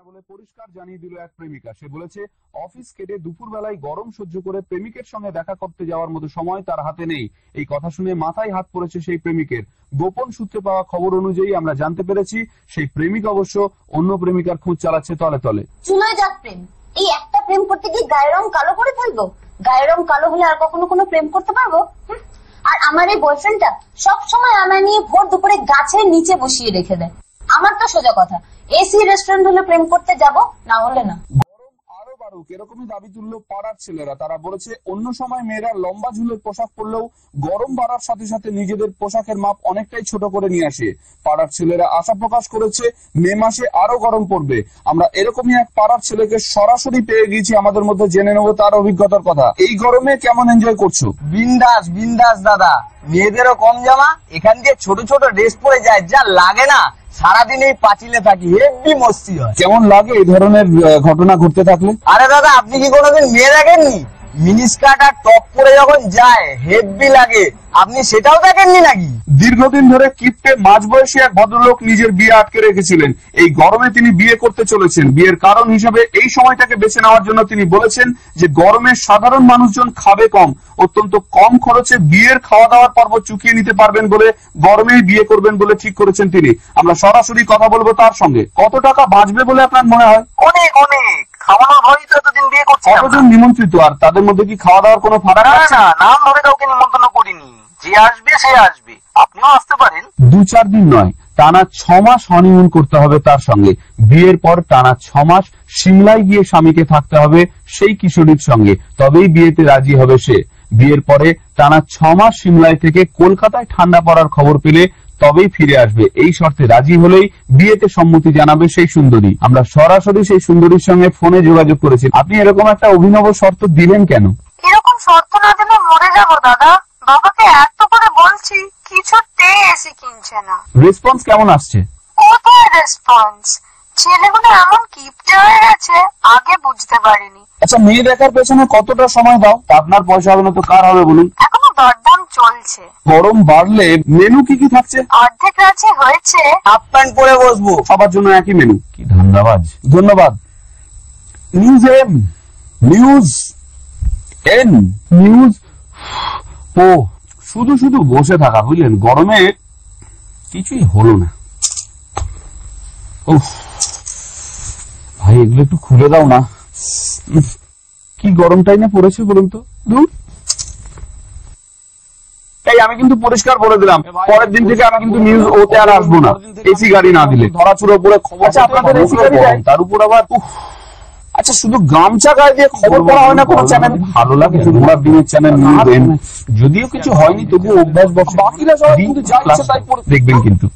বলে পরিষ্কার জানিয়ে দিল এক প্রেমিকা। সে বলেছে অফিস কেটে দুপুর বেলায় গরম সহ্য করে প্রেমিকের সঙ্গে দেখা করতে যাওয়ার মতো সময় তার হাতে নেই। এই কথা শুনে মাথায় হাত পড়েছে সেই প্রেমিকের। গোপন সূত্রে পাওয়া খবর অনুযায়ী আমরা জানতে পেরেছি সেই প্রেমিক অবশ্য অন্য প্রেমিকার খোঁজ চালাচ্ছে তলে তলে। চুলোয় যাক প্রেম, এই একটা প্রেম করতে গিয়ে গায়ের রং কালো করে ফেলবো? গায়ের রং কালো হলে আর কখনো কোনো প্রেম করতে পারবো? আর আমার এই বয়ফ্রেন্ডটা সবসময় আমায় নিয়ে ভোর দুপুরে গাছের নিচে বসিয়ে রেখে দেয়। আমার তো সোজা কথা, এসি রেস্টুরেন্ট হলে প্রেম করতে যাব, না হলে না। এরকমই দাবি তুলল পাড়ার ছেলেরা। তারা বলেছে অন্য সময় মেয়েরা লম্বা ঝুলের পোশাক পরলেও গরম বাড়ার সাথে সাথে নিজেদের পোশাকের মাপ অনেকটাই ছোট করে নিয়ে আসে। পাড়ার ছেলেরা আশা প্রকাশ করেছে মে মাসে আরো গরম পড়বে। আমরা এরকমই এক পাড়ার ছেলেকে সরাসরি পেয়ে গিয়েছি, আমাদের মধ্যে জেনে নেবো তার অভিজ্ঞতার কথা। এই গরমে কেমন এনজয় করছো? বিন্দাস বিন্দাস দাদা, মেয়েদেরও কম জামা, এখান দিয়ে ছোট ছোট ড্রেস পরে যায়, যা লাগে না সারাদিন এই পাঁচিলে থাকি, হেভি মস্তি হয়। কেমন লাগে এই ধরনের ঘটনা ঘটতে থাকলে? আরে দাদা, আপনি কি কোনোদিন মেয়ে দেখেননি? মিনিস্কার্ট আর টপ পরে যখন যায় হেভি লাগে, আপনি সেটাও দেখেননি নাকি? দীর্ঘদিন ধরে কিপ্টে মাঝবয়সী এক ভদ্রলোক নিজের বিয়ে আটকে রেখেছিলেন। এই গরমে তিনি বিয়ে করতে চলেছেন। বিয়ের কারণ হিসেবে এই সময়টাকে বেছে নেওয়ার জন্য তিনি বলেছেন যে গরমে সাধারণ মানুষজন খাবে কম, অত্যন্ত কম খরচে বিয়ের খাওয়া দাওয়ার পর্ব চুকিয়ে নিতে পারবেন বলে গরমেই বিয়ে করবেন বলে ঠিক করেছেন তিনি। আমরা সরাসরি কথা বলবো তার সঙ্গে। কত টাকা বাঁচবে বলে আপনার মনে হয়? অনেক অনেক। খাওয়ানোর ভয়ই তো এতদিন বিয়ে করছি। কতজন নিমন্ত্রিত, আর তাদের মধ্যে কি খাওয়া দাওয়ার কোনো ফারাক আছে? না, নাম ধরে কাউকে নিমন্ত্রণ করিনি, যে আসবে সে আসবে, আপনিও আসতে পারেন। 2-4 দিন নয়, টানা 6 মাস হনিমুন করতে হবে তার সঙ্গে। বিয়ের পর টানা 6 মাস সিমলায় গিয়ে স্বামীকে থাকতে হবে সেই কিশোরীর সঙ্গে, তবেই বিয়েতে রাজি হবে সে। বিয়ের পরে টানা 6 মাস সিমলায় থেকে কলকাতায় ঠান্ডা পড়ার খবর পেলে তবেই ফিরে আসবে। এই শর্তে রাজি হলেই বিয়েতে সম্মতি জানাবে সেই সুন্দরী। আমরা সরাসরি সেই সুন্দরীর সঙ্গে ফোনে যোগাযোগ করেছি। আপনি এরকম একটা অভিনব শর্ত দিলেন কেন? এরকম শর্ত না দিলে মরে যাবো দাদা। বাবাকে এত করে বলছি, কিছুতেই এসি কিনছে না। রেসপন্স কেমন আসছে? কোথায় রেসপন্স? ছেলেগুলো এমন কিপটে হয়ে গেছে, আগে বুঝতে পারিনি। আচ্ছা, মেয়ে দেখার পেছনে কতটা সময় দাও? আপনার পয়সা হবে না তো কার হবে বলুন? এখনো দরদাম চলছে। গরম বাড়লে মেনু কি কি থাকছে? অর্ধেক রাজি হয়েছে। হাফ প্যান্ট পরে বসবো, সবার জন্য একই মেনু। কি ধন্যবাদ। ধন্যবাদ। News M, news N, news O. শুধু শুধু বসে থাকা, বুঝলেন, গরমে কিছুই হলো না। ভাই এগুলো একটু খুলে দাও না, কি গরমটাই না পড়েছে বলুন তো। তাই আমি কিন্তু পরিষ্কার বলে দিলাম, পরের দিন থেকে আমি কিন্তু নিউজ ওতে আর আসবো না এসি গাড়ি না দিলে। ধরাচুরো পরে খবর। আচ্ছা, আপনাদের এসি গাড়ি যায়, তার উপর আবার আচ্ছা শুধু গামছা গায়ে দিয়ে খবর পড়া হয় না কোনো চ্যানেল? ভালো লাগে ঘোড়ার দিনের চ্যানেল নিউজ এম। যদিও কিছু হয়নি তবু অভ্যাস, বাকিরা সবাই কিন্তু যা ইচ্ছে তাই দেখবেন কিন্তু।